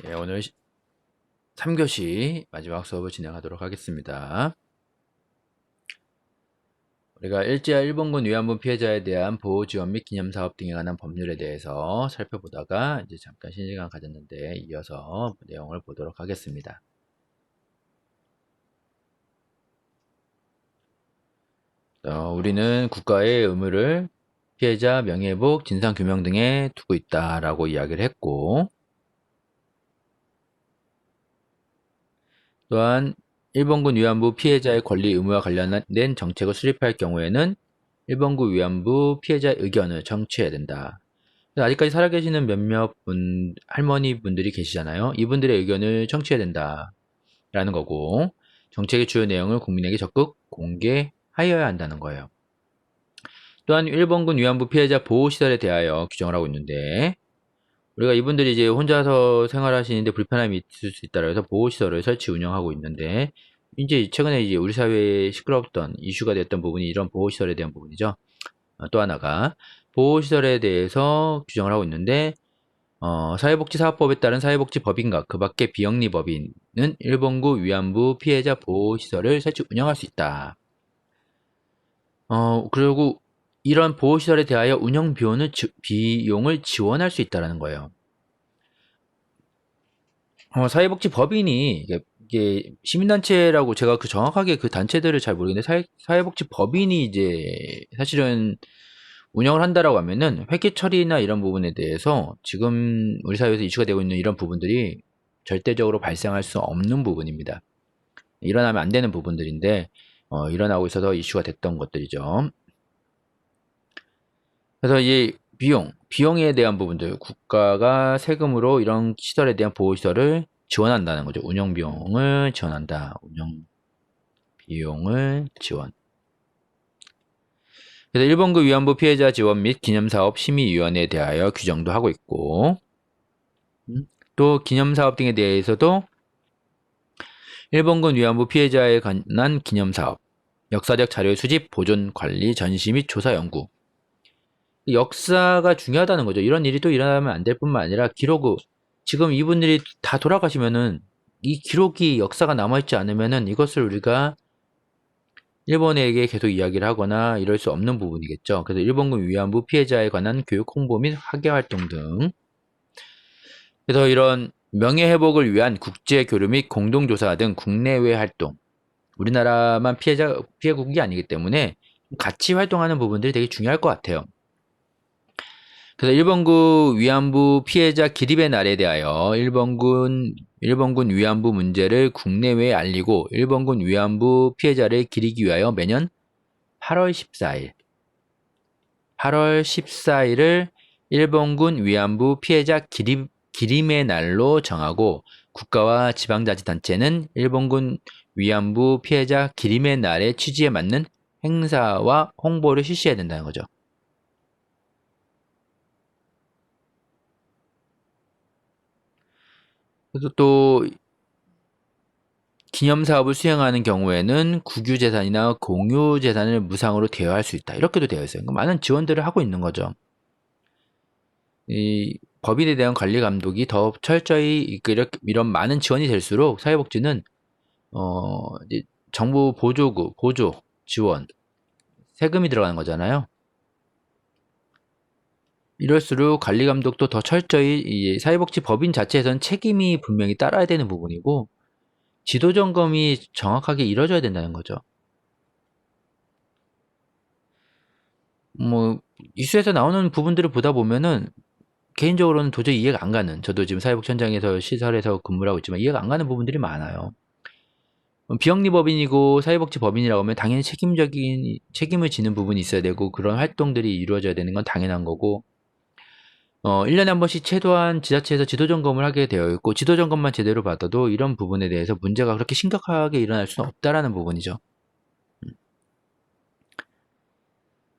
오늘 3교시 마지막 수업을 진행하도록 하겠습니다. 우리가 일제와 일본군 위안부 피해자에 대한 보호 지원 및 기념사업 등에 관한 법률에 대해서 살펴보다가 이제 잠깐 쉬는 시간 가졌는데 이어서 내용을 보도록 하겠습니다. 우리는 국가의 의무를 피해자 명예회복, 진상규명 등에 두고 있다라고 이야기를 했고, 또한 일본군 위안부 피해자의 권리 의무와 관련된 정책을 수립할 경우에는 일본군 위안부 피해자의 의견을 청취해야 된다. 아직까지 살아계시는 몇몇 할머니 분들이 계시잖아요. 이분들의 의견을 청취해야 된다 라는 거고, 정책의 주요 내용을 국민에게 적극 공개하여야 한다는 거예요. 또한 일본군 위안부 피해자 보호시설에 대하여 규정을 하고 있는데, 우리가 이분들이 이제 혼자서 생활하시는데 불편함이 있을 수 있다고 해서 보호시설을 설치 운영하고 있는데, 이제 최근에 이제 우리 사회에 시끄럽던 이슈가 됐던 부분이 이런 보호시설에 대한 부분이죠. 또 하나가 보호시설에 대해서 규정을 하고 있는데, 사회복지사업법에 따른 사회복지법인과 그 밖의 비영리법인은 일본군 위안부 피해자 보호시설을 설치 운영할 수 있다. 그리고 이런 보호시설에 대하여 운영 비용을 지원할 수 있다는 거예요. 사회복지법인이 이게 시민단체라고 제가 정확하게 그 단체들을 잘 모르겠는데 사회복지법인이 이제 사실은 운영을 한다라고 하면은 회계 처리나 이런 부분에 대해서 지금 우리 사회에서 이슈가 되고 있는 이런 부분들이 절대적으로 발생할 수 없는 부분입니다. 일어나면 안 되는 부분들인데 일어나고 있어서 이슈가 됐던 것들이죠. 그래서 이 비용에 대한 부분들, 국가가 세금으로 이런 시설에 대한 보호시설을 지원한다는 거죠. 운영 비용을 지원한다. 운영 비용을 지원. 그래서 일본군 위안부 피해자 지원 및 기념사업 심의위원회에 대하여 규정도 하고 있고, 또 기념사업 등에 대해서도 일본군 위안부 피해자에 관한 기념사업, 역사적 자료의 수집, 보존, 관리, 전시 및 조사 연구. 역사가 중요하다는 거죠. 이런 일이 또 일어나면 안 될 뿐만 아니라 지금 이분들이 다 돌아가시면은 이 기록이 역사가 남아있지 않으면은 이것을 우리가 일본에게 계속 이야기를 하거나 이럴 수 없는 부분이겠죠. 그래서 일본군 위안부 피해자에 관한 교육 홍보 및 학예 활동 등. 그래서 이런 명예회복을 위한 국제교류 및 공동조사 등 국내외 활동. 우리나라만 피해국이 아니기 때문에 같이 활동하는 부분들이 되게 중요할 것 같아요. 그래서 일본군 위안부 피해자 기립의 날에 대하여 일본군 위안부 문제를 국내외에 알리고 일본군 위안부 피해자를 기리기 위하여 매년 8월 14일을 일본군 위안부 피해자 기림의 날로 정하고 국가와 지방자치단체는 일본군 위안부 피해자 기림의 날의 취지에 맞는 행사와 홍보를 실시해야 된다는 거죠. 그래서 또 기념사업을 수행하는 경우에는 국유재산이나 공유재산을 무상으로 대여할 수 있다. 이렇게도 되어 있어요. 많은 지원들을 하고 있는 거죠. 이 법인에 대한 관리 감독이 더 철저히 이런 많은 지원이 될수록 사회복지는 이제 정부 보조 지원 세금이 들어가는 거잖아요. 이럴수록 관리 감독도 더 철저히 이 사회복지 법인 자체에서는 책임이 분명히 따라야 되는 부분이고 지도 점검이 정확하게 이루어져야 된다는 거죠. 뭐 이슈에서 나오는 부분들을 보다 보면은 개인적으로는 도저히 이해가 안 가는, 저도 지금 사회복지 현장에서 시설에서 근무를 하고 있지만 이해가 안 가는 부분들이 많아요. 비영리법인이고 사회복지법인이라고 하면 당연히 책임을 지는 부분이 있어야 되고 그런 활동들이 이루어져야 되는 건 당연한 거고 1년에 한 번씩 최소한 지자체에서 지도점검을 하게 되어 있고 지도점검만 제대로 받아도 이런 부분에 대해서 문제가 그렇게 심각하게 일어날 수는 없다라는 부분이죠.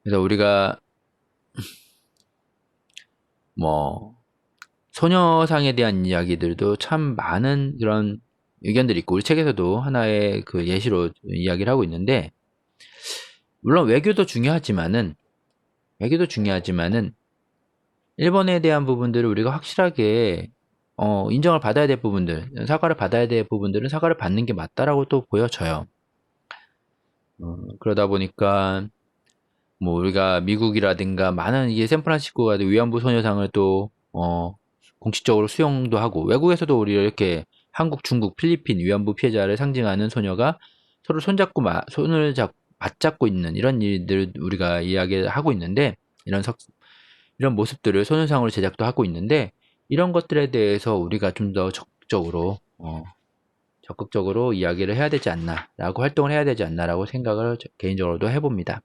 그래서 우리가 뭐 소녀상에 대한 이야기들도 참 많은 그런 의견들이 있고 우리 책에서도 하나의 그 예시로 이야기를 하고 있는데, 물론 외교도 중요하지만은 일본에 대한 부분들을 우리가 확실하게 인정을 받아야 될 부분들, 사과를 받아야 될 부분들은 사과를 받는 게 맞다라고 또 보여져요. 그러다 보니까 뭐 우리가 미국이라든가 많은 이게 샌프란시스코가 위안부 소녀상을 또 공식적으로 수용도 하고, 외국에서도 우리 이렇게 한국, 중국, 필리핀 위안부 피해자를 상징하는 소녀가 서로 손잡고 손을 맞잡고 있는 이런 일들을 우리가 이야기하고 있는데, 이런 모습들을 소녀상으로 제작도 하고 있는데, 이런 것들에 대해서 우리가 좀 더 적극적으로 이야기를 해야 되지 않나라고, 활동을 해야 되지 않나라고 생각을 개인적으로도 해봅니다.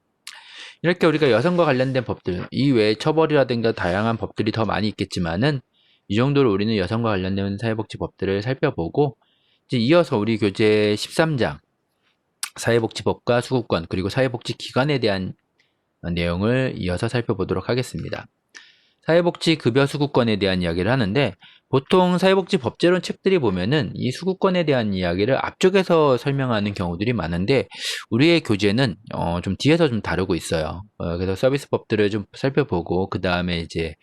이렇게 우리가 여성과 관련된 법들 이외에 처벌이라든가 다양한 법들이 더 많이 있겠지만은, 이 정도로 우리는 여성과 관련된 사회복지법들을 살펴보고, 이제 이어서 우리 교재 13장 사회복지법과 수급권 그리고 사회복지기관에 대한 내용을 이어서 살펴보도록 하겠습니다. 사회복지급여 수급권에 대한 이야기를 하는데, 보통 사회복지법제론 책들이 보면은 이 수급권에 대한 이야기를 앞쪽에서 설명하는 경우들이 많은데, 우리의 교재는 좀 뒤에서 좀 다루고 있어요. 그래서 서비스법들을 좀 살펴보고, 그 다음에 이제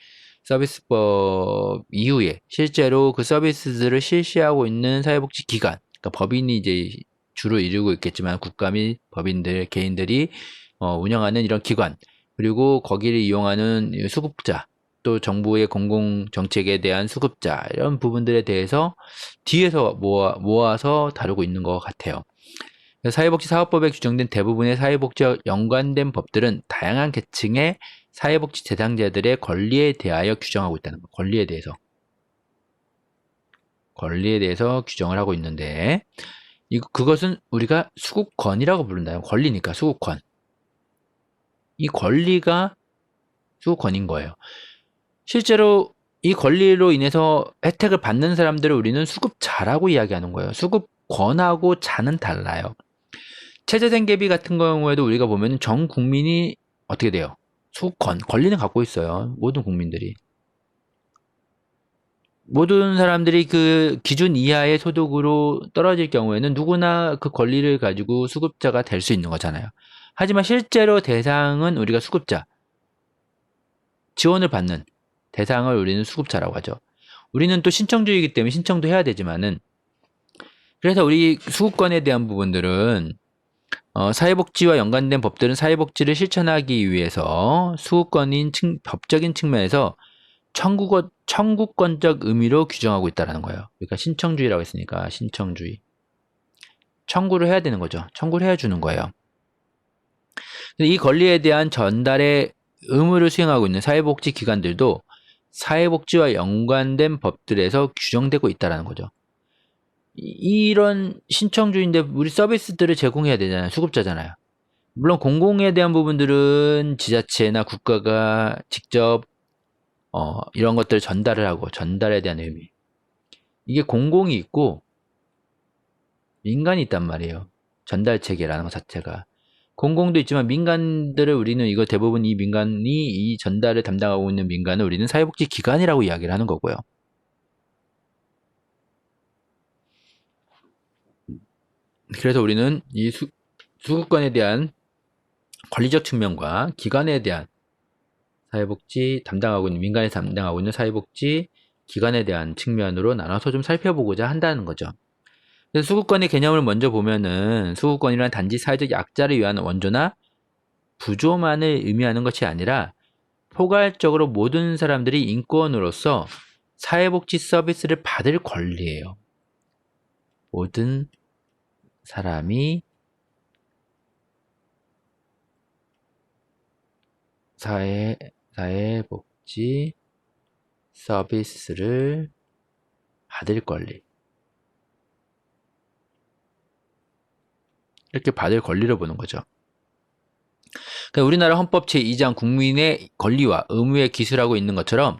서비스법 이후에 실제로 그 서비스들을 실시하고 있는 사회복지기관, 그러니까 법인이 이제 주로 이루고 있겠지만 국가 및 법인들, 개인들이 운영하는 이런 기관, 그리고 거기를 이용하는 수급자, 또 정부의 공공정책에 대한 수급자, 이런 부분들에 대해서 뒤에서 모아서 다루고 있는 것 같아요. 사회복지사업법에 규정된 대부분의 사회복지와 연관된 법들은 다양한 계층의 사회복지 대상자들의 권리에 대하여 규정하고 있다는 거. 권리에 대해서 규정을 하고 있는데, 그것은 우리가 수급권이라고 부른다. 권리니까 수급권. 이 권리가 수급권인 거예요. 실제로 이 권리로 인해서 혜택을 받는 사람들을 우리는 수급자라고 이야기하는 거예요. 수급권하고 자는 달라요. 체제생계비 같은 경우에도 우리가 보면 전 국민이 어떻게 돼요? 수급권, 권리는 갖고 있어요. 모든 국민들이. 모든 사람들이 그 기준 이하의 소득으로 떨어질 경우에는 누구나 그 권리를 가지고 수급자가 될 수 있는 거잖아요. 하지만 실제로 대상은 우리가 수급자, 지원을 받는 대상을 우리는 수급자라고 하죠. 우리는 또 신청주의이기 때문에 신청도 해야 되지만은, 그래서 우리 수급권에 대한 부분들은 사회복지와 연관된 법들은 사회복지를 실천하기 위해서 수급권인 법적인 측면에서 청구권적 의미로 규정하고 있다는 거예요. 그러니까 신청주의라고 했으니까 신청주의. 청구를 해야 되는 거죠. 청구를 해주는 거예요. 이 권리에 대한 전달의 의무를 수행하고 있는 사회복지 기관들도 사회복지와 연관된 법들에서 규정되고 있다는 거죠. 이런 신청주의인데 우리 서비스들을 제공해야 되잖아요. 수급자잖아요. 물론 공공에 대한 부분들은 지자체나 국가가 직접 이런 것들을 전달을 하고, 전달에 대한 의미. 이게 공공이 있고 민간이 있단 말이에요. 전달 체계라는 것 자체가. 공공도 있지만 민간들을 우리는 이거 대부분 이 민간이 이 전달을 담당하고 있는 민간을 우리는 사회복지 기관이라고 이야기를 하는 거고요. 그래서 우리는 이 수급권에 대한 권리적 측면과 기관에 대한 사회복지 담당하고 있는, 민간에 담당하고 있는 사회복지 기관에 대한 측면으로 나눠서 좀 살펴보고자 한다는 거죠. 그래서 수급권의 개념을 먼저 보면은, 수급권이란 단지 사회적 약자를 위한 원조나 부조만을 의미하는 것이 아니라 포괄적으로 모든 사람들이 인권으로서 사회복지 서비스를 받을 권리예요. 모든 사람이 사회복지 서비스를 받을 권리. 이렇게 받을 권리를 보는 거죠. 그러니까 우리나라 헌법 제2장 국민의 권리와 의무에 기술하고 있는 것처럼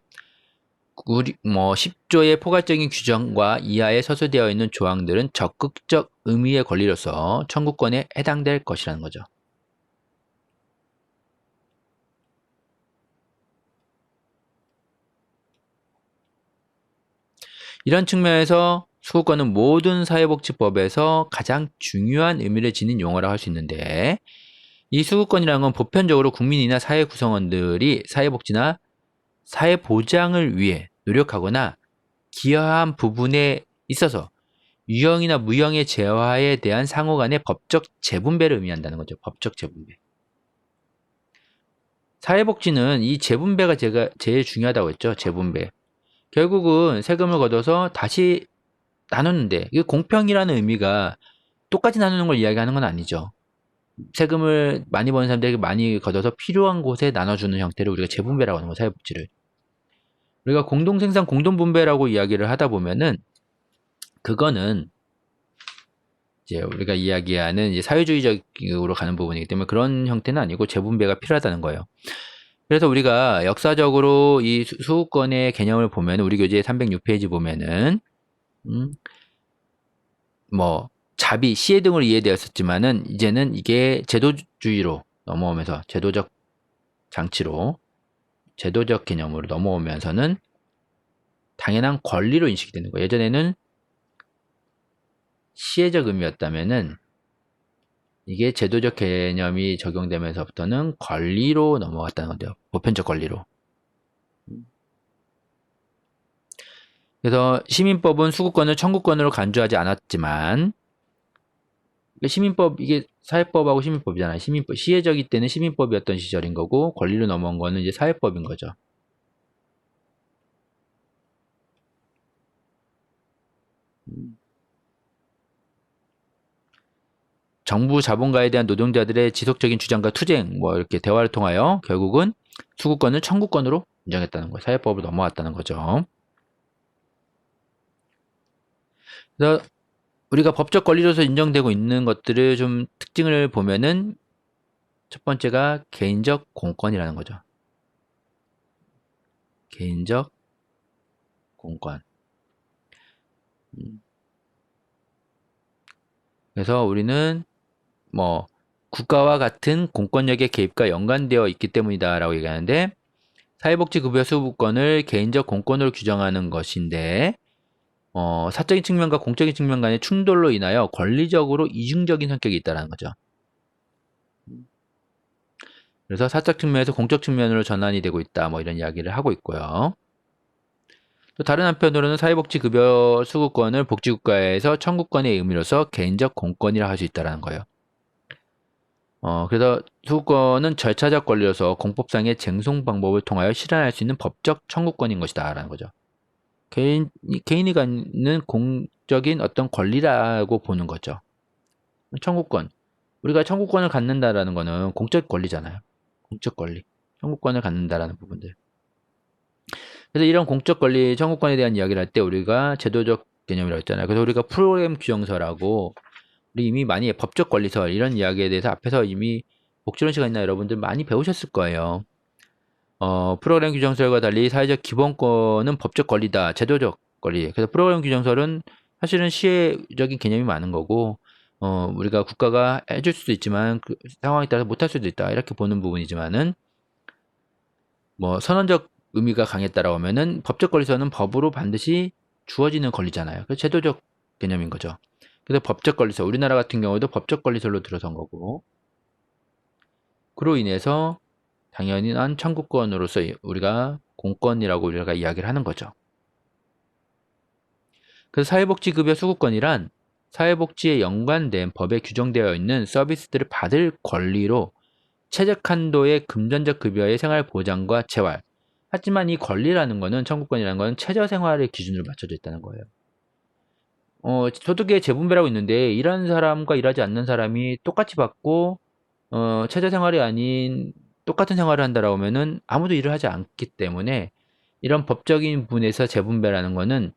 10조의 포괄적인 규정과 이하에 서술되어 있는 조항들은 적극적 의미의 권리로서 청구권에 해당될 것이라는 거죠. 이런 측면에서 수급권은 모든 사회복지법에서 가장 중요한 의미를 지닌 용어라고 할 수 있는데, 이 수급권이라는 건 보편적으로 국민이나 사회 구성원들이 사회복지나 사회보장을 위해 노력하거나 기여한 부분에 있어서 유형이나 무형의 재화에 대한 상호 간의 법적 재분배를 의미한다는 거죠. 법적 재분배. 사회복지는 이 재분배가 제가 제일 중요하다고 했죠. 재분배. 결국은 세금을 걷어서 다시 나누는데, 이 공평이라는 의미가 똑같이 나누는 걸 이야기하는 건 아니죠. 세금을 많이 버는 사람들에게 많이 걷어서 필요한 곳에 나눠주는 형태를 우리가 재분배라고 하는 거예요. 사회복지를. 우리가 공동생산 공동분배라고 이야기를 하다 보면은 그거는 이제 우리가 이야기하는 이제 사회주의적으로 가는 부분이기 때문에 그런 형태는 아니고 재분배가 필요하다는 거예요. 그래서 우리가 역사적으로 이 수급권의 개념을 보면 우리 교재 306페이지 보면은 뭐 자비, 시혜 등으로 이해되었었지만은 이제는 이게 제도주의로 넘어오면서 제도적 장치로 제도적 개념으로 넘어오면서는 당연한 권리로 인식이 되는 거예요. 예전에는 시혜적 의미였다면은 이게 제도적 개념이 적용되면서부터는 권리로 넘어갔다는 건데요. 보편적 권리로. 그래서 시민법은 수구권을 청구권으로 간주하지 않았지만 시민법, 이게 사회법하고 시민법이잖아요. 시민법, 시혜적일 때는 시민법이었던 시절인 거고 권리로 넘어온 거는 이제 사회법인 거죠. 정부 자본가에 대한 노동자들의 지속적인 주장과 투쟁, 뭐 이렇게 대화를 통하여 결국은 수구권을 청구권으로 인정했다는 거예요. 사회법으로 넘어왔다는 거죠. 그래서 우리가 법적 권리로서 인정되고 있는 것들을 좀 특징을 보면은 첫 번째가 개인적 공권이라는 거죠. 개인적 공권. 그래서 우리는 뭐 국가와 같은 공권력의 개입과 연관되어 있기 때문이다라고 얘기하는데 사회복지급여 수급권을 개인적 공권으로 규정하는 것인데 사적인 측면과 공적인 측면 간의 충돌로 인하여 권리적으로 이중적인 성격이 있다는 거죠. 그래서 사적 측면에서 공적 측면으로 전환이 되고 있다 뭐 이런 이야기를 하고 있고요. 또 다른 한편으로는 사회복지급여 수급권을 복지국가에서 청구권의 의미로서 개인적 공권이라 할 수 있다는 거예요. 그래서 수급권은 절차적 권리로서 공법상의 쟁송 방법을 통하여 실현할 수 있는 법적 청구권인 것이다 라는 거죠. 개인이 갖는 공적인 어떤 권리라고 보는 거죠. 청구권. 우리가 청구권을 갖는다라는 거는 공적 권리잖아요. 공적 권리. 청구권을 갖는다라는 부분들. 그래서 이런 공적 권리, 청구권에 대한 이야기를 할 때 우리가 제도적 개념이라고 했잖아요. 그래서 우리가 프로그램 규정서라고 우리 이미 많이 법적 권리설 이런 이야기에 대해서 앞에서 이미 복지론 시간이나 여러분들 많이 배우셨을 거예요. 프로그램 규정설과 달리 사회적 기본권은 법적 권리다. 제도적 권리. 그래서 프로그램 규정설은 사실은 시혜적인 개념이 많은 거고 우리가 국가가 해줄 수도 있지만 그 상황에 따라서 못할 수도 있다. 이렇게 보는 부분이지만은 뭐 선언적 의미가 강했다라고 하면은 법적 권리서는 법으로 반드시 주어지는 권리잖아요. 그래서 제도적 개념인 거죠. 그래서 법적 권리서, 우리나라 같은 경우도 법적 권리서로 들어선 거고 그로 인해서 당연히 난 청구권으로서 우리가 공권이라고 우리가 이야기를 하는 거죠. 그래서 사회복지급여 수급권이란 사회복지에 연관된 법에 규정되어 있는 서비스들을 받을 권리로 최적 한도의 금전적 급여의 생활 보장과 재활. 하지만 이 권리라는 거는 청구권이라는 거는 최저 생활의 기준으로 맞춰져 있다는 거예요. 소득의 재분배라고 있는데 일하는 사람과 일하지 않는 사람이 똑같이 받고 최저 생활이 아닌 똑같은 생활을 한다라고 하면은 아무도 일을 하지 않기 때문에 이런 법적인 부분에서 재분배라는 거는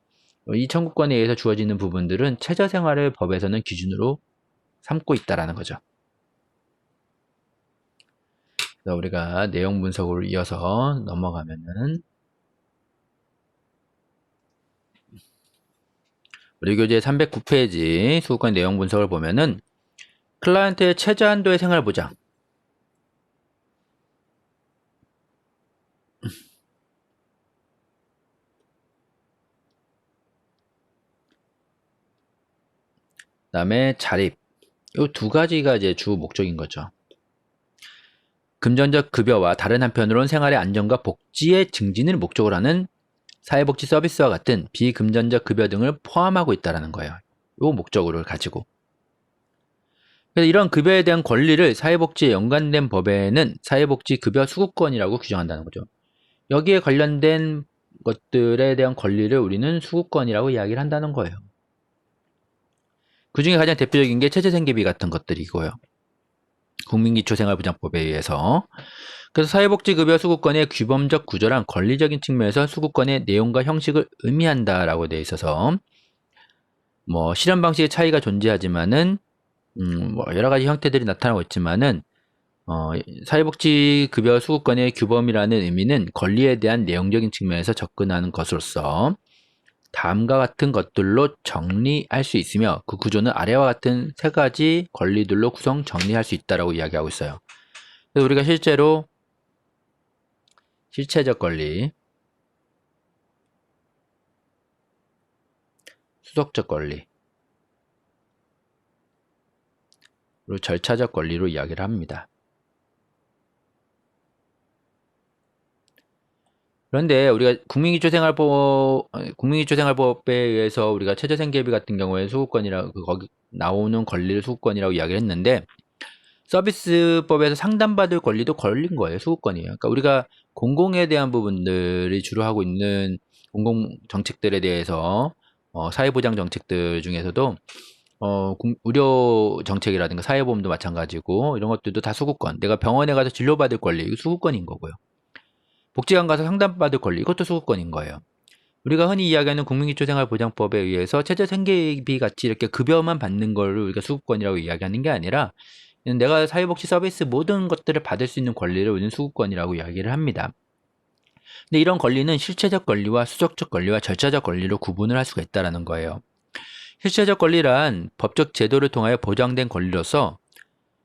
이 청구권에 의해서 주어지는 부분들은 최저 생활을 법에서는 기준으로 삼고 있다라는 거죠. 그래서 우리가 내용 분석으로 이어서 넘어가면은 우리 교재 309페이지 수급권 내용 분석을 보면은 클라이언트의 최저 한도의 생활 보장. 그다음에 자립. 이 두 가지가 이제 주 목적인 거죠. 금전적 급여와 다른 한편으로는 생활의 안정과 복지의 증진을 목적으로 하는 사회복지 서비스와 같은 비금전적 급여 등을 포함하고 있다는 거예요. 이 목적어를 가지고. 그래서 이런 급여에 대한 권리를 사회복지에 연관된 법에는 사회복지급여 수급권이라고 규정한다는 거죠. 여기에 관련된 것들에 대한 권리를 우리는 수급권이라고 이야기를 한다는 거예요. 그 중에 가장 대표적인 게 체재생계비 같은 것들이고요. 국민기초생활보장법에 의해서. 그래서 사회복지급여 수급권의 규범적 구조란 권리적인 측면에서 수급권의 내용과 형식을 의미한다라고 되어 있어서 뭐 실현 방식의 차이가 존재하지만은 뭐 여러 가지 형태들이 나타나고 있지만은 사회복지급여 수급권의 규범이라는 의미는 권리에 대한 내용적인 측면에서 접근하는 것으로서 다음과 같은 것들로 정리할 수 있으며 그 구조는 아래와 같은 세 가지 권리들로 구성 정리할 수 있다라고 이야기하고 있어요. 그래서 우리가 실제로 실체적 권리, 수속적 권리, 그리고 절차적 권리로 이야기를 합니다. 그런데 우리가 국민기초생활법에 의해서 우리가 최저생계비 같은 경우에 수급권이라고 거기 나오는 권리를 수급권이라고 이야기를 했는데 서비스법에서 상담받을 권리도 걸린 거예요. 수급권이에요. 그러니까 우리가 공공에 대한 부분들이 주로 하고 있는 공공 정책들에 대해서 사회보장 정책들 중에서도 의료 정책이라든가 사회보험도 마찬가지고 이런 것들도 다 수급권. 내가 병원에 가서 진료받을 권리, 이거 수급권인 거고요. 복지관 가서 상담받을 권리, 이것도 수급권인 거예요. 우리가 흔히 이야기하는 국민기초생활보장법에 의해서 최저생계비 같이 이렇게 급여만 받는 걸 우리가 수급권이라고 이야기하는 게 아니라 내가 사회복지 서비스 모든 것들을 받을 수 있는 권리를 우리는 수급권이라고 이야기를 합니다. 근데 이런 권리는 실체적 권리와 수적적 권리와 절차적 권리로 구분을 할 수가 있다는 거예요. 실체적 권리란 법적 제도를 통하여 보장된 권리로서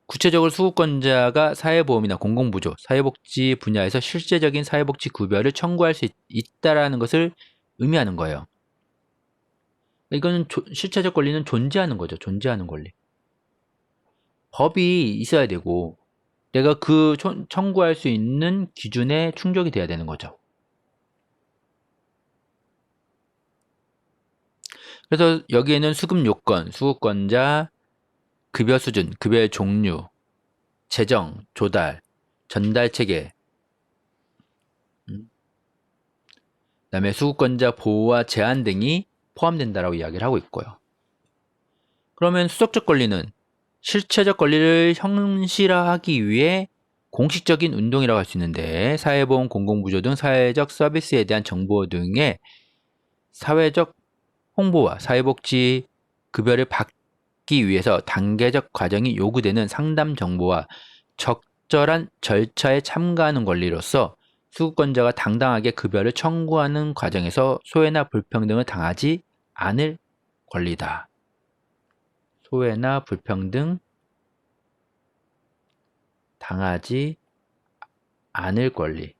구체적으로 수급권자가 사회보험이나 공공부조, 사회복지 분야에서 실제적인 사회복지 급여를 청구할 수 있다라는 것을 의미하는 거예요. 이거는 실체적 권리는 존재하는 거죠. 존재하는 권리. 법이 있어야 되고 내가 그 청구할 수 있는 기준에 충족이 돼야 되는 거죠. 그래서 여기에는 수급 요건, 수급권자, 급여 수준, 급여의 종류, 재정, 조달, 전달 체계, 그다음에 수급권자 보호와 제한 등이 포함된다라고 이야기를 하고 있고요. 그러면 수적적 권리는 실체적 권리를 현실화하기 위해 공식적인 운동이라고 할 수 있는데 사회보험, 공공부조 등 사회적 서비스에 대한 정보 등의 사회적 홍보와 사회복지 급여를 받기 위해서 단계적 과정이 요구되는 상담 정보와 적절한 절차에 참가하는 권리로서 수급권자가 당당하게 급여를 청구하는 과정에서 소외나 불평등을 당하지 않을 권리다. 소외나 불평등 당하지 않을 권리.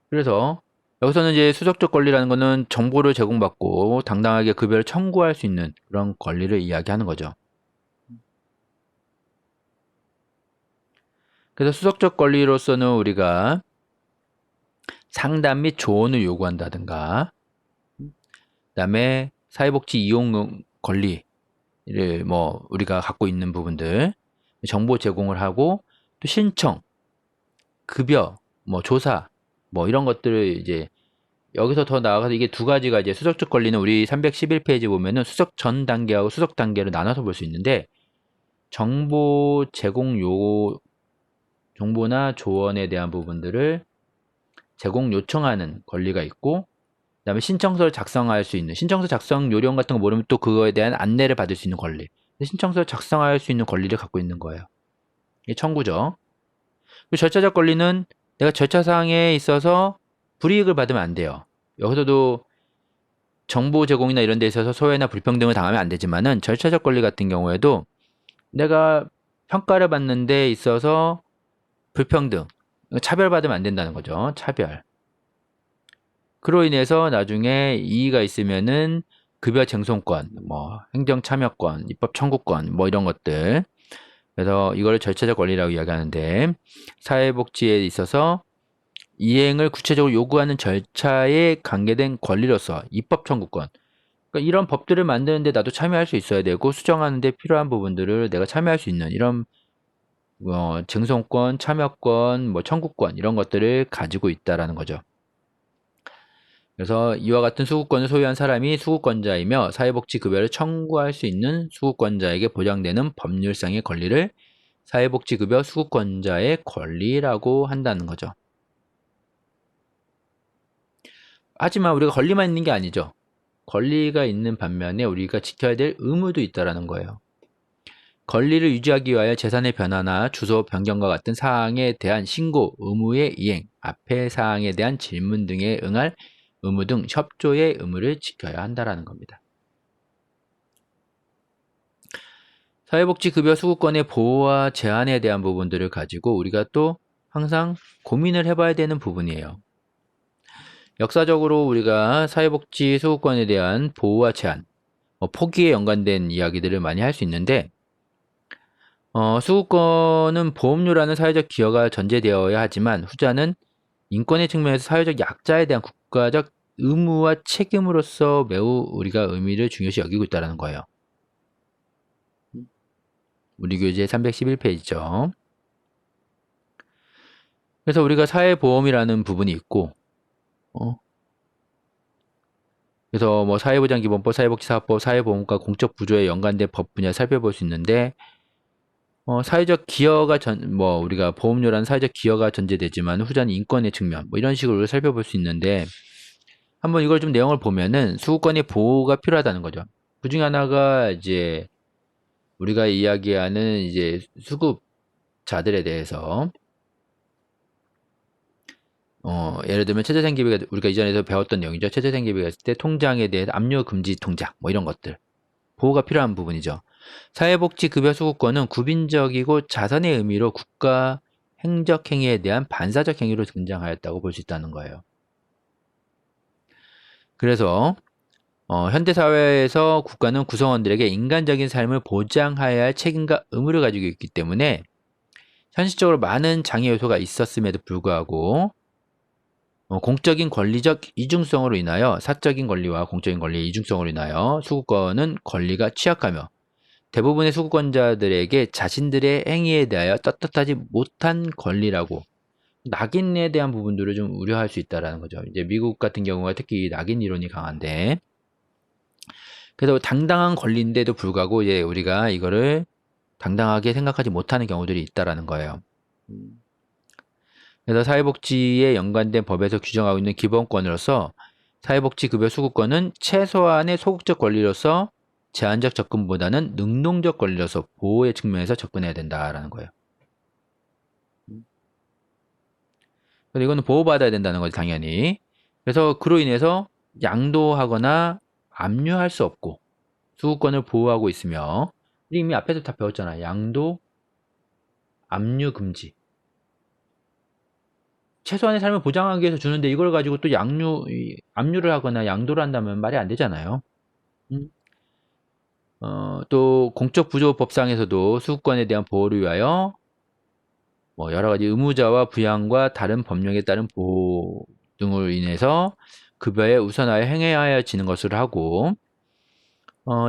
그래서 여기서는 이제 수적적 권리라는 거는 정보를 제공받고 당당하게 급여를 청구할 수 있는 그런 권리를 이야기하는 거죠. 그래서 수적적 권리로서는 우리가 상담 및 조언을 요구한다든가 그다음에 사회복지 이용 권리를 뭐 우리가 갖고 있는 부분들 정보 제공을 하고 또 신청, 급여, 뭐 조사 뭐 이런 것들을 이제 여기서 더 나아가서 이게 두 가지가 이제 수적적 권리는 우리 311페이지 보면은 수적 전 단계하고 수적 단계로 나눠서 볼 수 있는데 정보 제공 정보나 조언에 대한 부분들을 제공 요청하는 권리가 있고 그다음에 신청서를 작성할 수 있는 신청서 작성 요령 같은 거 모르면 또 그거에 대한 안내를 받을 수 있는 권리 신청서를 작성할 수 있는 권리를 갖고 있는 거예요. 이게 청구죠. 그리고 절차적 권리는 내가 절차사항에 있어서 불이익을 받으면 안 돼요. 여기서도 정보 제공이나 이런 데 있어서 소외나 불평등을 당하면 안 되지만은 절차적 권리 같은 경우에도 내가 평가를 받는 데 있어서 불평등, 차별받으면 안 된다는 거죠. 차별. 그로 인해서 나중에 이의가 있으면은 급여 쟁송권, 뭐 행정 참여권, 입법 청구권, 뭐 이런 것들 그래서 이걸 절차적 권리라고 이야기하는데, 사회복지에 있어서 이행을 구체적으로 요구하는 절차에 관계된 권리로서 입법 청구권. 그러니까 이런 법들을 만드는데 나도 참여할 수 있어야 되고, 수정하는데 필요한 부분들을 내가 참여할 수 있는 이런 증송권, 참여권, 뭐 청구권 이런 것들을 가지고 있다라는 거죠. 그래서 이와 같은 수급권을 소유한 사람이 수급권자이며 사회복지급여를 청구할 수 있는 수급권자에게 보장되는 법률상의 권리를 사회복지급여 수급권자의 권리라고 한다는 거죠. 하지만 우리가 권리만 있는 게 아니죠. 권리가 있는 반면에 우리가 지켜야 될 의무도 있다라는 거예요. 권리를 유지하기 위하여 재산의 변화나 주소 변경과 같은 사항에 대한 신고 의무의 이행, 앞의 사항에 대한 질문 등에 응할 의무 등 협조의 의무를 지켜야 한다라는 겁니다. 사회복지급여 수급권의 보호와 제한에 대한 부분들을 가지고 우리가 또 항상 고민을 해봐야 되는 부분이에요. 역사적으로 우리가 사회복지 수급권에 대한 보호와 제한, 포기에 연관된 이야기들을 많이 할 수 있는데, 수급권은 보험료라는 사회적 기여가 전제되어야 하지만 후자는 인권의 측면에서 사회적 약자에 대한 국가적 의무와 책임으로서 매우 우리가 의미를 중요시 여기고 있다는 거예요. 우리 교재 311페이지죠. 그래서 우리가 사회보험이라는 부분이 있고, 그래서 뭐 사회보장기본법, 사회복지사업법, 사회보험과 공적 부조에 연관된 법 분야를 살펴볼 수 있는데, 사회적 기여가 우리가 보험료라는 사회적 기여가 전제되지만 후자는 인권의 측면, 뭐 이런 식으로 살펴볼 수 있는데, 한번 이걸 좀 내용을 보면은 수급권의 보호가 필요하다는 거죠. 그 중에 하나가 이제 우리가 이야기하는 이제 수급자들에 대해서 예를 들면 최저생계비가 우리가 이전에서 배웠던 내용이죠. 최저생계비가 있을 때 통장에 대해 압류 금지 통장 뭐 이런 것들 보호가 필요한 부분이죠. 사회복지급여 수급권은 구빈적이고 자선의 의미로 국가 행적 행위에 대한 반사적 행위로 등장하였다고 볼 수 있다는 거예요. 그래서 현대사회에서 국가는 구성원들에게 인간적인 삶을 보장해야 할 책임과 의무를 가지고 있기 때문에 현실적으로 많은 장애 요소가 있었음에도 불구하고 공적인 권리적 이중성으로 인하여 사적인 권리와 공적인 권리의 이중성으로 인하여 수급권은 권리가 취약하며 대부분의 수급권자들에게 자신들의 행위에 대하여 떳떳하지 못한 권리라고 낙인에 대한 부분들을 좀 우려할 수 있다라는 거죠. 이제 미국 같은 경우가 특히 낙인 이론이 강한데, 그래서 당당한 권리인데도 불구하고 이제 우리가 이거를 당당하게 생각하지 못하는 경우들이 있다라는 거예요. 그래서 사회복지에 연관된 법에서 규정하고 있는 기본권으로서 사회복지급여 수급권은 최소한의 소극적 권리로서 제한적 접근보다는 능동적 권리로서 보호의 측면에서 접근해야 된다라는 거예요. 그래서 이거는 보호받아야 된다는 거죠, 당연히. 그래서 그로 인해서 양도하거나 압류할 수 없고 수급권을 보호하고 있으며, 우리 이미 앞에서 다 배웠잖아. 양도, 압류 금지. 최소한의 삶을 보장하기 위해서 주는데 이걸 가지고 또 압류를 하거나 양도를 한다면 말이 안 되잖아요. 또 공적 부조 법상에서도 수급권에 대한 보호를 위하여 뭐 여러 가지 의무자와 부양과 다른 법령에 따른 보호 등으로 인해서 급여에 우선하여 행해야지는 것을 하고,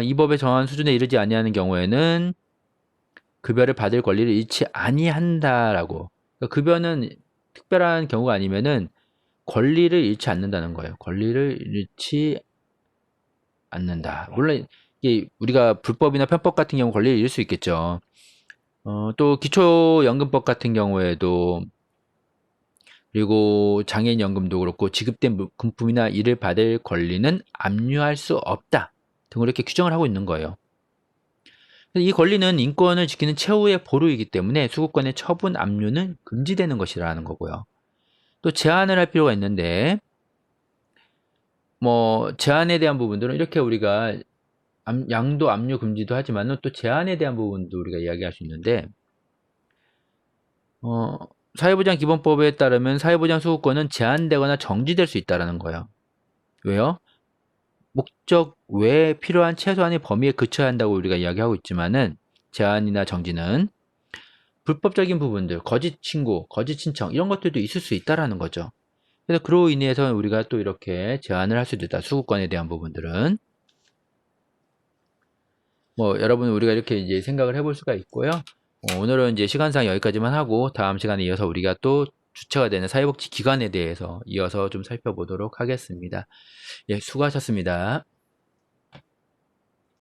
이 법에 정한 수준에 이르지 아니하는 경우에는 급여를 받을 권리를 잃지 아니한다라고. 그러니까 급여는 특별한 경우가 아니면은 권리를 잃지 않는다는 거예요. 권리를 잃지 않는다. 물론 이게 우리가 불법이나 편법 같은 경우 권리를 잃을 수 있겠죠. 또 기초연금법 같은 경우에도, 그리고 장애인연금도 그렇고 지급된 금품이나 이를 받을 권리는 압류할 수 없다 등으로 이렇게 규정을 하고 있는 거예요. 이 권리는 인권을 지키는 최후의 보루이기 때문에 수급권의 처분 압류는 금지되는 것이라는 거고요. 또 제한을 할 필요가 있는데, 뭐 제한에 대한 부분들은 이렇게 우리가 양도 압류 금지도 하지만은 또 제한에 대한 부분도 우리가 이야기할 수 있는데, 사회보장기본법에 따르면 사회보장 수급권은 제한되거나 정지될 수 있다라는 거예요. 왜요? 목적 외에 필요한 최소한의 범위에 그쳐야 한다고 우리가 이야기하고 있지만은 제한이나 정지는 불법적인 부분들, 거짓 친구, 거짓 친청 이런 것들도 있을 수 있다라는 거죠. 그래서 그로 인해서 우리가 또 이렇게 제한을 할 수도 있다. 수급권에 대한 부분들은. 뭐 여러분 우리가 이렇게 이제 생각을 해볼 수가 있고요. 오늘은 이제 시간상 여기까지만 하고 다음 시간에 이어서 우리가 또 주체가 되는 사회복지 기관에 대해서 이어서 좀 살펴보도록 하겠습니다. 예, 수고하셨습니다.